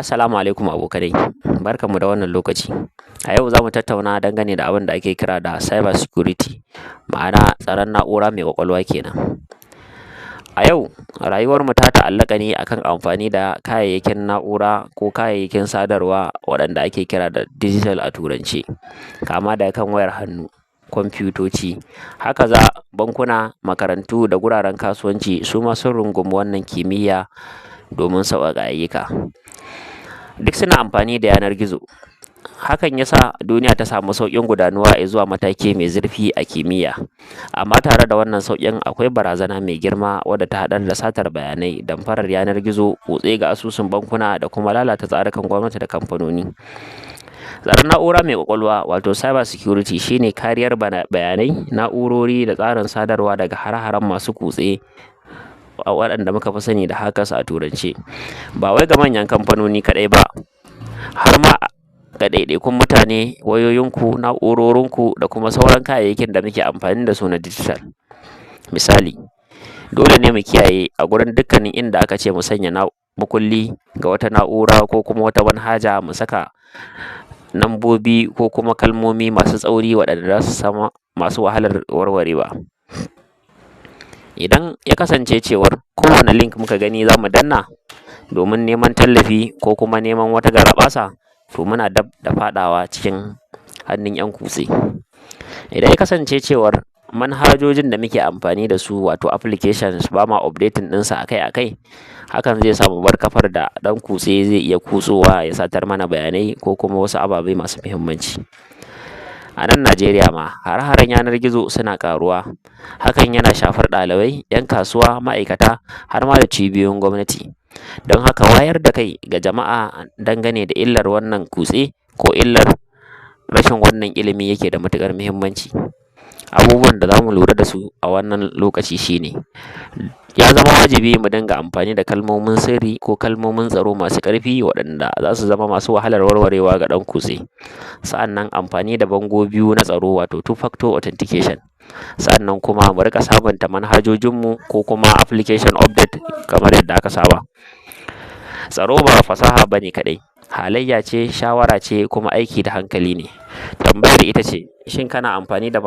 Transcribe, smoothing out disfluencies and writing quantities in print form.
Assalamu alaikum abokanai, barkanmu da wannan lokaci. A yau za mu tattauna dangane da abin da ake kira da cyber security, ma'ana tsaron na'ura mai ƙwaƙwalwa kenan. A yau rayuwarmu ta ta'allaka ne akan amfani da kayayyakin na'ura ko kayayyakin sadarwa waɗanda ake kira da digital a turance, kama daga kan wayar hannu, kwamfutoci, haka za bankuna, makarantu da guraren kasuwanci su ma sun rungumi wannan kimiyya domin sauƙaƙa ayyuka. Duk suna amfani da yanar gizo. Hakan ya sa duniya ta samu sauƙin gudanuwa zuwa mataki mai zurfi a kimiyya. Amma tare da wannan sauƙin akwai barazana mai girma wadda ta haɗar da satar bayanai, damfarar yanar gizo, kutse ga asusun bankuna da kuma lalata tsarukan gwamnati da kamfanoni. Tsaron na'ura mai ƙwaƙwalwa wato cyber security shine kariyar bayanai, na'urori da tsarin sadarwa daga hare-haren masu kutse waɗanda muka fi sani da hackers a turance. Ba wai ga manyan kamfanoni kaɗai ba, har ma ga ɗaiɗaikun mutane, wayoyinku, na'urorinku da kuma sauran kayayyakin da muke amfani da su na digital. Misali, dole ne mu kiyaye a gurin dukkanin inda aka ce mu sanya makulli ga wata na'ura ko kuma wata manhaja mu saka lambobi ko kuma kalmomi masu tsauri waɗanda za su zama masu wahalar warwarewa. Idan ya kasance cewar kowane link muka gani za mu danna domin neman tallafi ko kuma neman wata garaɓasa, to muna dab da faɗawa cikin hannun 'yan kutse. Idan ya kasance cewar manhajojin da muke amfani da su wato applications ba ma updating ɗinsa akai-akai, hakan zai sa mu bar kafar da ɗan kutse zai iya kutsowa ya satar mana bayanai ko kuma wasu ababe masu muhimmanci. A nan Najeriya ma hare-haren yanar gizo suna ƙaruwa. Hakan yana shafar ɗalibai, 'yan kasuwa, ma'aikata har ma da cibiyoyin gwamnati. Don haka wayar da kai ga jama'a dangane da illar wannan kutse ko illar rashin wannan ilimi yake da matuƙar muhimmanci. Abubuwan da za mu lura da su a wannan lokaci shine, ya zama wajibi mu dinga amfani da kalmomin sirri ko kalmomin tsaro masu ƙarfi waɗanda za su zama masu wahalar warwarewa ga ɗan kutse. Sa'annan amfani da bango biyu na tsaro wato two factor authentication. Sa'annan kuma mu riƙa sabunta manhajojinmu ko kuma application update kamar yadda aka saba. Tsaro ba fasaha bane kaɗai, halayya ce, shawara ce kuma aiki da hankali ne. Tambayar ita ce, shin kana amfani da